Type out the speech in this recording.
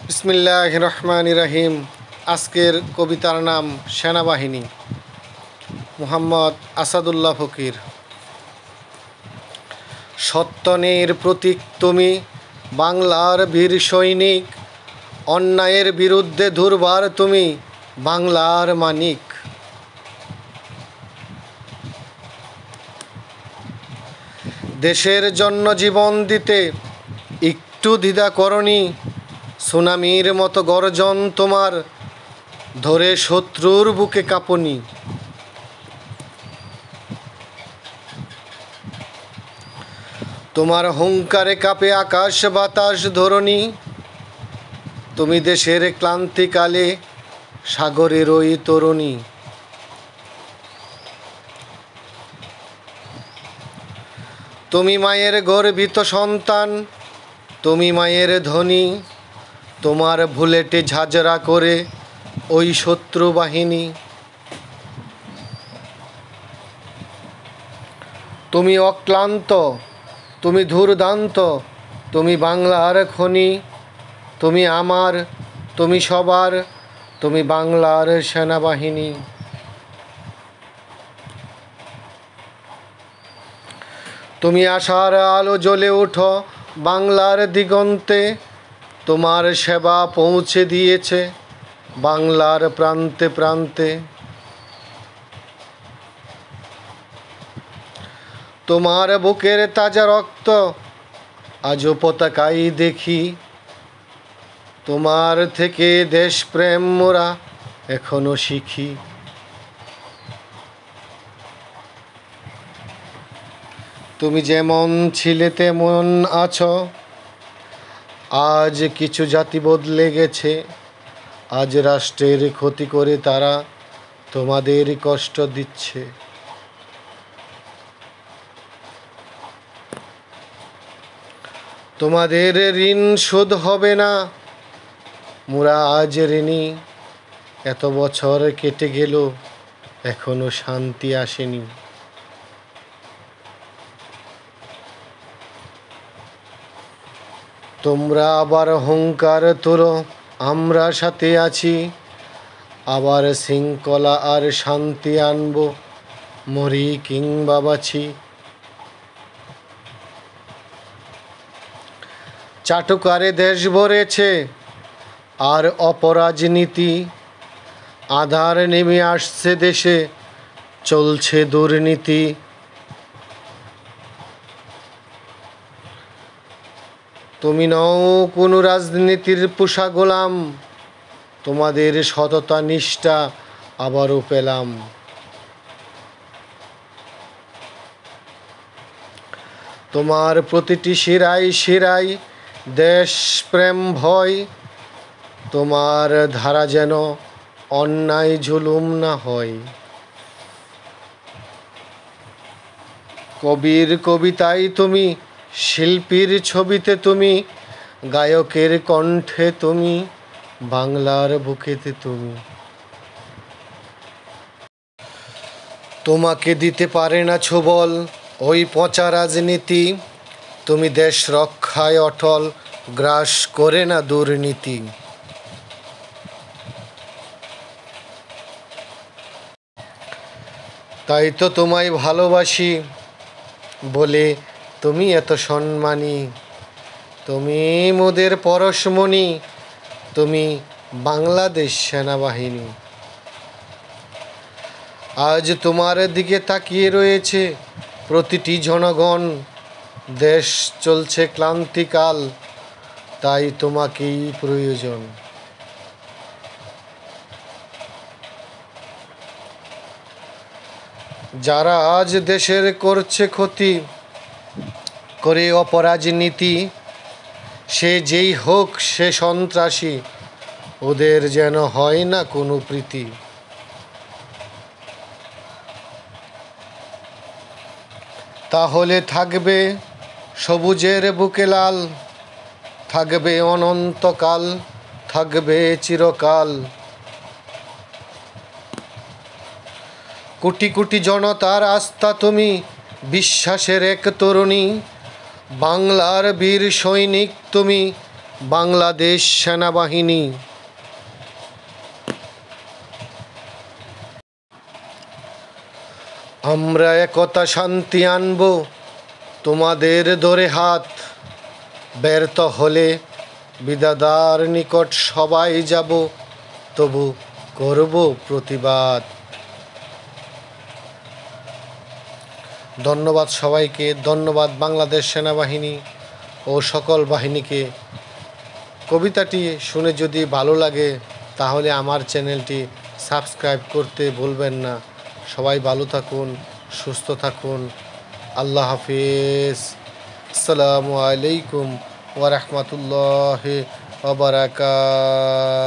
বিসমিল্লাহির রহমানির রহিম। আজকের কবিতার নাম সেনাবাহিনী, মুহাম্মদ আসাদুল্লাহ ফকির। সত্যনের প্রতীক তুমি, বাংলার বীর সৈনিক। অন্যায়ের বিরুদ্ধে দুর্বার তুমি, বাংলার মানিক। দেশের জন্য জীবন দিতে একটু দ্বিধা করনি। সুনামির মতো গর্জন তোমার, ধরে শত্রুর বুকে কাঁপুনি। তোমার হুঙ্কারে কাঁপে আকাশ বাতাস ধরণী। তুমি দেশের ক্লান্তিকালে সাগরের ওই তরুণী। তুমি মায়ের গর্বিত সন্তান, তুমি মায়ের ধ্বনি। তোমার বুলেটে ঝাঁঝরা করে ওই শত্রু বাহিনী। তুমি অক্লান্ত, তুমি দুর্দান্ত, তুমি বাংলার খনি। তুমি আমার, তুমি সবার, তুমি বাংলার সেনাবাহিনী। তুমি আশার আলো জ্বলে ওঠো বাংলার দিগন্তে। তোমার সেবা পৌঁছে দিয়েছে বাংলার প্রান্তে প্রান্তে। তোমার বুকের তাজা রক্ত আজও পতাকায় দেখি। তোমার থেকে দেশপ্রেম মোরা এখনো শিখি। তুমি যেমন ছিলে তেমন আছো, আজ কিছু জাতি বদলে গেছে। আজ রাষ্ট্রের ক্ষতি করে তারা তোমাদের কষ্ট দিচ্ছে। তোমাদের ঋণ শোধ হবে না, মোরা আজ ঋণী। এত বছর কেটে গেল, এখনো শান্তি আসেনি। তোমরা আবার হুঙ্কার তোলো, আমরা সাথে আছি। আবার শৃঙ্খলা আর শান্তি আনবো, মরি কিংবা বাঁচি। চাটুকারে দেশ ভরেছে আর অপরাজনীতি। আধার নেমে আসছে দেশে, চলছে দুর্নীতি। তুমি নও কোনো রাজনীতির পোষা গোলাম, তোমাদের সততা নিষ্ঠা আবারও পেলাম। তোমার প্রতিটি শিরায় শিরায় দেশপ্রেম ভয়। তোমার ধারা যেন অন্যায় জুলুম না হয়। কবির কবিতায় তুমি, শিল্পীর ছবিতে তুমি, গায়কের কণ্ঠে তুমি, বাংলার বুকেতে তুমি। তোমাকে দিতে পারে না ছোবল ওই পচা রাজনীতি। তুমি দেশ রক্ষায় অটল, গ্রাস করে না দুর্নীতি। তাই তো তোমায় ভালোবাসি বলে তুমি এত সম্মানী। তুমি মোদের পরশমণি, তুমি বাংলাদেশ সেনাবাহিনী। আজ তোমার দিকে তাকিয়ে রয়েছে প্রতিটি জনগণ। দেশ চলছে ক্লান্তিকাল, তাই তোমাকেই প্রয়োজন। যারা আজ দেশের করছে ক্ষতি করে অপরাজনীতি, সে যেই হোক সে সন্ত্রাসী, ওদের যেন হয় না কোনো প্রীতি। তাহলে থাকবে সবুজের বুকে লাল, থাকবে অনন্তকাল, থাকবে চিরকাল। কোটি কোটি জনতার আস্থা তুমি, বিশ্বাসের এক তরুণী। বাংলার বীর সৈনিক তুমি, বাংলাদেশ সেনাবাহিনী। আমরা একতা শান্তি আনব, তোমাদের ধরে হাত। ব্যর্থ হলে বিধাতার নিকট সবাই যাব, তবু করব প্রতিবাদ। ধন্যবাদ সবাইকে, ধন্যবাদ বাংলাদেশ সেনাবাহিনী ও সকল বাহিনীকে। কবিতাটি শুনে যদি ভালো লাগে তাহলে আমার চ্যানেলটি সাবস্ক্রাইব করতে ভুলবেন না। সবাই ভালো থাকুন, সুস্থ থাকুন। আল্লাহ হাফিজ। আসসালামু আলাইকুম ওয়া রাহমাতুল্লাহি ওয়া বারাকাতুহু।